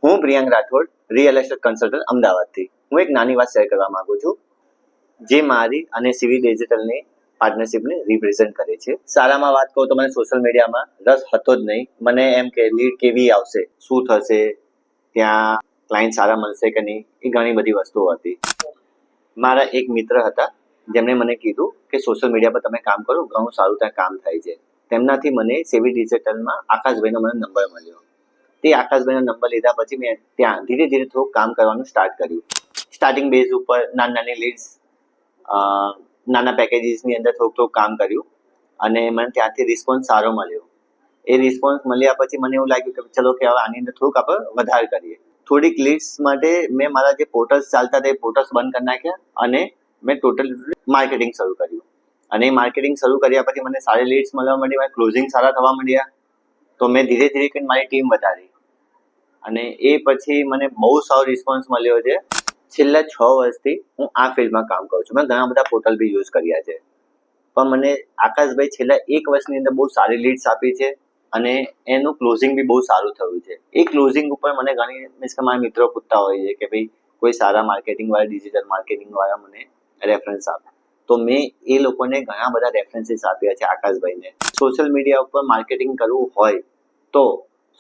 હું Priyank Rathod, real estate consultant અમદાવાદથી. હું એક નાની વાત શેર કરવા માંગુ છું, જે મારી અને સીવી ડિજિટલની પાર્ટનરશિપને રિપ્રેઝેન્ટ કરે છે. સારામાં વાત કહું તો મને સોશિયલ મીડિયામાં રસ હતો જ નહીં. મને એમ કે લીડ કેવી આવશે, શું થશે, ત્યાં ક્લાયન્ટ સારા મળશે કે નહીં, એ ઘણી બધી વસ્તુઓ હતી. મારા એક મિત્ર હતા, જેમણે મને કીધું કે સોશિયલ મીડિયા પર તમે કામ કરો, ઘણું સારું ત્યાં કામ થાય છે. તેમનાથી મને સીવી ડિજિટલમાં આકાશભાઈનો મને નંબર મળ્યો. તે આકાશભાઈનો નંબર લીધા પછી મેં ત્યાં ધીરે ધીરે થોડું કામ કરવાનું સ્ટાર્ટ કર્યું. સ્ટાર્ટિંગ બેઝ ઉપર નાની લીડ્સ, નાના પેકેજીસની અંદર થોડુંક કામ કર્યું અને મને ત્યાંથી રિસ્પોન્સ સારો મળ્યો. એ રિસ્પોન્સ મળ્યા પછી મને એવું લાગ્યું કે ચલો કે હવે આની અંદર થોડુંક આપણે વધારે કરીએ. થોડીક લીડ્સ માટે મેં મારા જે પોર્ટલ્સ ચાલતા હતા એ પોર્ટલ્સ બંધ કરી નાખ્યા અને મેં ટોટલ માર્કેટિંગ શરૂ કર્યું. અને એ માર્કેટિંગ શરૂ કર્યા પછી મને સારી લીડ્સ મળવા માંડી, મારા ક્લોઝિંગ સારા થવા માંડ્યા. તો મેં ધીરે ધીરે કરીને મારી ટીમ વધારી અને એ પછી મને બહુ સારો રિસ્પોન્સ મળ્યો છે. છેલ્લા 6 વર્ષથી હું આ ફિલ્ડમાં કામ કરું છું. મેં ઘણા બધા પોર્ટલ બી યુઝ કર્યા છે, પણ મને આકાશભાઈ છેલ્લા 1 વર્ષની અંદર બહુ સારી લીડ્સ આપી છે અને એનું ક્લોઝિંગ બી બહુ સારું થયું છે. એ ક્લોઝિંગ ઉપર મને ઘણી મીન્સ કે મારા મિત્રો પૂછતા હોય છે કે ભાઈ કોઈ સારા માર્કેટિંગ વાળા, ડિજિટલ માર્કેટિંગ વાળા મને રેફરન્સ આપે. તો મેં એ લોકોને ઘણા બધા રેફરન્સીસ આપ્યા છે આકાશભાઈને. સોશિયલ મીડિયા ઉપર માર્કેટિંગ કરવું હોય તો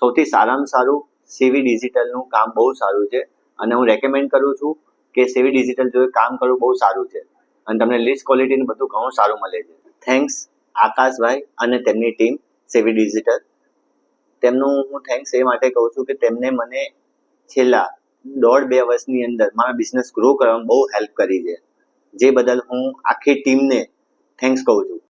સૌથી સારામાં સારું સીવી ડિજિટલનું કામ બહુ સારું છે અને હું રેકમેન્ડ કરું છું કે સીવી ડિજિટલ જોડે કામ કરવું બહુ સારું છે અને તમને લીડ્સ ક્વોલિટીને બધું ઘણું સારું મળે છે. થેન્ક્સ આકાશભાઈ અને તેમની ટીમ સીવી ડિજિટલ. તેમનું હું થેન્ક્સ એ માટે કહું છું કે તેમને મને છેલ્લા 1.5-2 વર્ષની અંદર મારા બિઝનેસ ગ્રો કરવામાં બહુ હેલ્પ કરી છે, જે બદલ હું આખી ટીમને થેન્ક્સ કહું છું.